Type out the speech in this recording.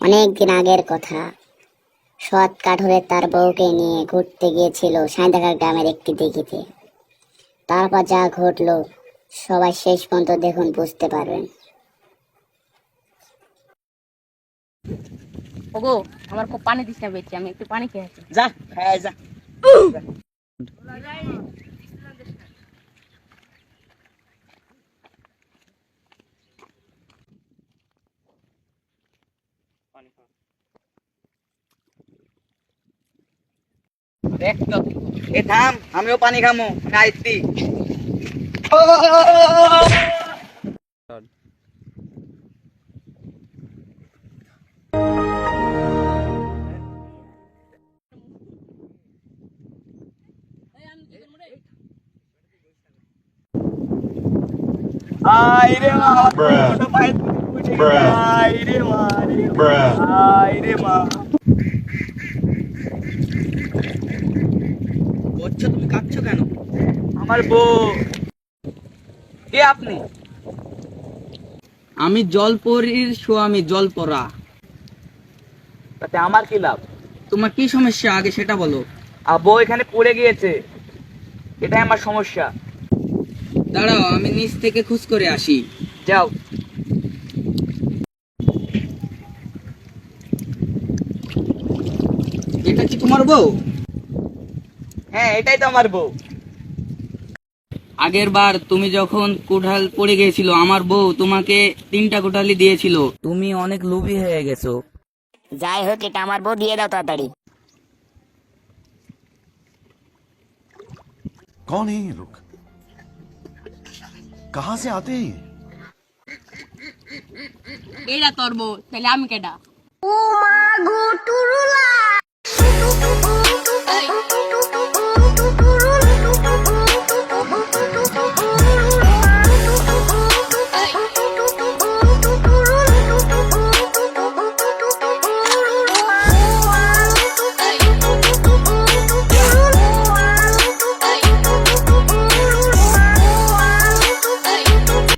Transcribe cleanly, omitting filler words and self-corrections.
অনেকদিন আগের কথা। সৎ কাঠুরে তার বউকে নিয়ে ঘুরতে গিয়েছিল সাঁইদাঘাট গ্রামের একটি দিঘিতে। তারপর যা ঘটলো সবাই শেষ পর্যন্ত দেখুন, বুঝতে পারবেন। ওগো, আমার খুব পানি দিস না বেশি, আমি একটু পানি খেয়ে আসি। যা হ্যাঁ যা। দেখ তো, এ থাম, আমিও পানি খামো, আমি আইতি। আই রে মা, ছোট ভাই বুঝে গেছে। আই রে মা, আই রে মা। করছো তুমি, কাঁদছো কেন? আমার বউ। কে আপনি? আমি জলপরীর স্বামী, জলপরা। তাতে আমার কি লাভ? তোমার কি সমস্যা আগে সেটা বলো। বউ এখানে পড়ে গিয়েছে, এটাই আমার সমস্যা। দাঁড়াও, আমি নিচ থেকে খোঁজ করে আসি। যাও। এটা কি তোমার বউ? হ্যাঁ, এটাই তো আমার বউ। আগের বার তুমি যখন কোঠাল পড়ে গিয়েছিল, আমার বউ তোমাকে 3টা কোঠালি দিয়েছিল। তুমি অনেক লোভী হয়ে গেছো। যাই হোক, এটা আমার বউ, দিয়ে দাও তাড়াতাড়ি। कौन है ये लोग? कहां से आते हैं ये? এইটা তোর বউ, তাহলে আমি কেডা? ও মা গো টুরুলা